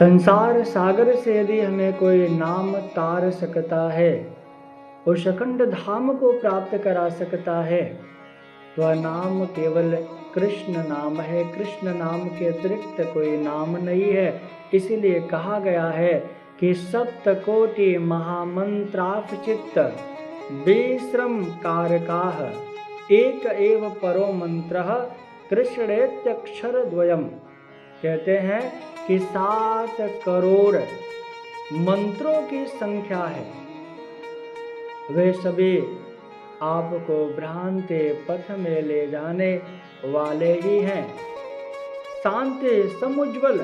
संसार सागर से यदि हमें कोई नाम तार सकता है, उस अखंड धाम को प्राप्त करा सकता है, तो वह नाम केवल कृष्ण नाम है। कृष्ण नाम के अतिरिक्त कोई नाम नहीं है। इसीलिए कहा गया है कि सप्तकोटि महामंत्रार्चित विश्रम कारकाः एक एव परो मंत्र कृष्णेत्यक्षर द्वयम। कहते हैं कि 7 करोड़ मंत्रों की संख्या है, वे सभी आपको भ्रांति पथ में ले जाने वाले ही हैं। शांति समुज्वल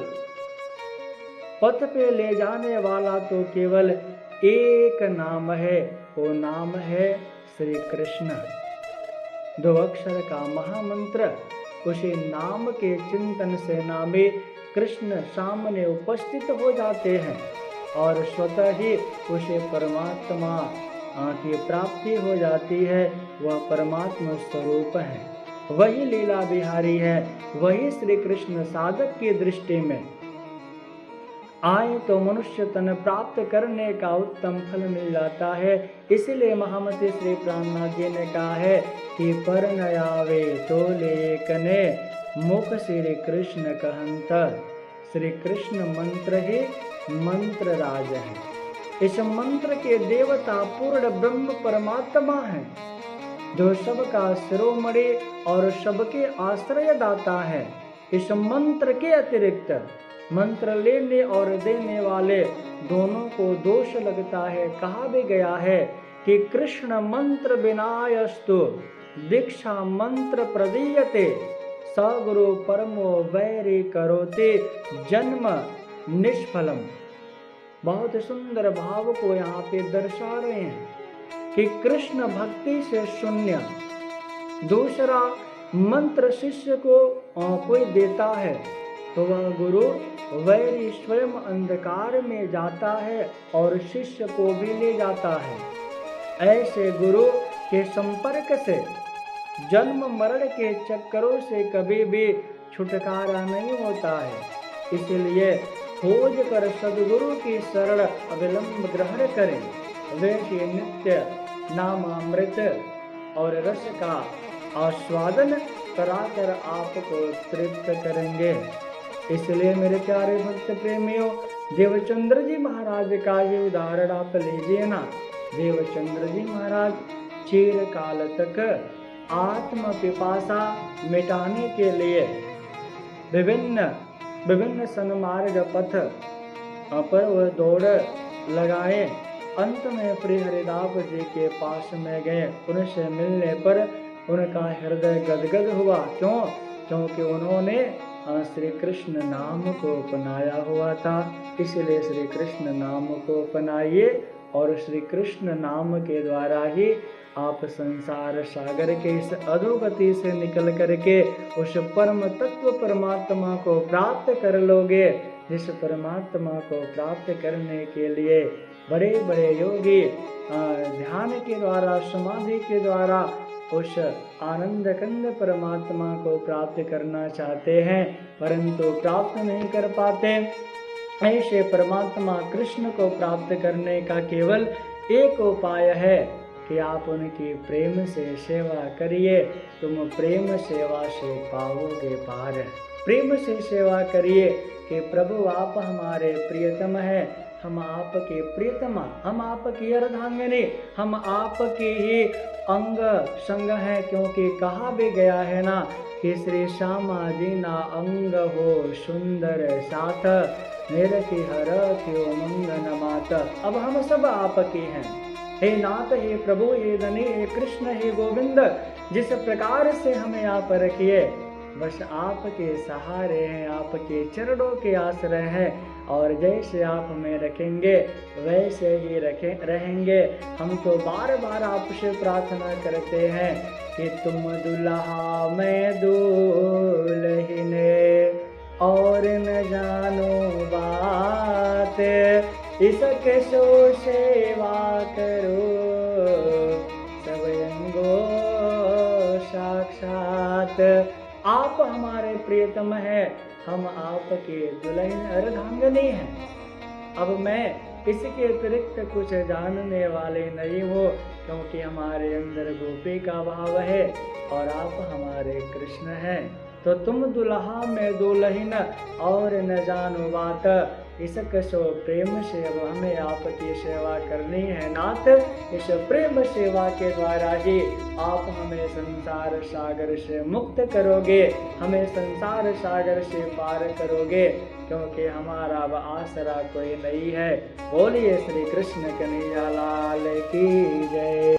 पथ पे ले जाने वाला तो केवल एक नाम है, वो नाम है श्री कृष्ण। 2 अक्षर का महामंत्र, उसी नाम के चिंतन से नामे कृष्ण सामने उपस्थित हो जाते हैं और स्वतः ही उसे परमात्मा की प्राप्ति हो जाती है। वह परमात्मा स्वरूप है, वही लीला बिहारी है, वही श्री कृष्ण साधक की दृष्टि में आए तो मनुष्य तन प्राप्त करने का उत्तम फल मिल जाता है। इसीलिए महामती श्री प्राणनाथ जी ने कहा है कि पर नयावे तो लेकने मुख श्री कृष्ण कहंत। श्री कृष्ण मंत्र ही मंत्र राज है। इस मंत्र के देवता पूर्ण ब्रह्म परमात्मा है, जो सबका शिरोमणि और सबके आश्रय दाता है। इस मंत्र के अतिरिक्त मंत्र लेने और देने वाले दोनों को दोष लगता है। कहा भी गया है कि कृष्ण मंत्र विनायस्तु दीक्षा मंत्र प्रदीयते सगुरु परमो वैरी करोते जन्म निष्फलम। बहुत सुंदर भाव को यहाँ पे दर्शा रहे हैं कि कृष्ण भक्ति से शून्य दूसरा मंत्र शिष्य को कोई देता है तो वह गुरु वैरी स्वयं अंधकार में जाता है और शिष्य को भी ले जाता है। ऐसे गुरु के संपर्क से जन्म मरण के चक्करों से कभी भी छुटकारा नहीं होता है। इसलिए खोज कर सद्गुरु की शरण अविलंब ग्रहण करें। वे नित्य नामामृत और रस का आस्वादन कराकर आपको तृप्त करेंगे। इसलिए मेरे प्यारे भक्त प्रेमियों, देवचंद्र जी महाराज का ये उदाहरण आप लीजिए ना। देवचंद्र जी महाराज चिर काल तक आत्म पिपासा मिटाने के लिए विभिन्न सन्मार्ग पथ पर वह दौड़ लगाए। अंत में श्री हरिदास जी के पास में गए। उनसे मिलने पर उनका हृदय गदगद हुआ। क्यों? क्योंकि उन्होंने श्री कृष्ण नाम को अपनाया हुआ था। इसलिए श्री कृष्ण नाम को अपनाइए और श्री कृष्ण नाम के द्वारा ही आप संसार सागर के इस अधोगति से निकल करके उस परम तत्व परमात्मा को प्राप्त कर लोगे, जिस परमात्मा को प्राप्त करने के लिए बड़े बड़े योगी ध्यान के द्वारा समाधि के द्वारा उस आनंद कंद परमात्मा को प्राप्त करना चाहते हैं, परंतु प्राप्त नहीं कर पाते। ऐसे परमात्मा कृष्ण को प्राप्त करने का केवल एक उपाय है कि आप उनकी प्रेम से सेवा करिए। तुम प्रेम सेवा से पाओगे पार। प्रेम से सेवा करिए कि प्रभु आप हमारे प्रियतम हैं, हम आपके प्रियतमा, हम आपकी अर्धांगिनी, हम आपके ही अंग संग हैं। क्योंकि कहा भी गया है ना कि श्री श्यामा जी ना अंग हो सुंदर साथ, मेरे की हर क्यों मंगन मात। अब हम सब आपके हैं। हे नाथ, हे प्रभु, हे धनी, हे कृष्ण, हे गोविंद, जिस प्रकार से हमें आप रखिए, बस आपके सहारे हैं, आपके चरणों के आश्रय हैं। और जैसे आप हमें रखेंगे वैसे ही रहेंगे। हम तो बार बार आपसे प्रार्थना करते हैं कि तुम दुल्हा मैं दुल्हने और न जानो बात, इसके सो सेवा करो सब अंगो साक्षात। आप हमारे प्रियतम हैं, हम आपके दुल्हन अर्धांगिनी हैं। अब मैं इसके अतिरिक्त कुछ जानने वाले नहीं हो, क्योंकि हमारे अंदर गोपी का भाव है और आप हमारे कृष्ण हैं। तो तुम दुल्हा में दुल्हन और न जानो बात, इस कसो प्रेम से अब हमें आपकी सेवा करनी है नाथ। इस प्रेम सेवा के द्वारा ही आप हमें संसार सागर से मुक्त करोगे, हमें संसार सागर से पार करोगे, क्योंकि हमारा अब आसरा कोई नहीं है। बोलिए श्री कृष्ण कन्हैया लाल की जय।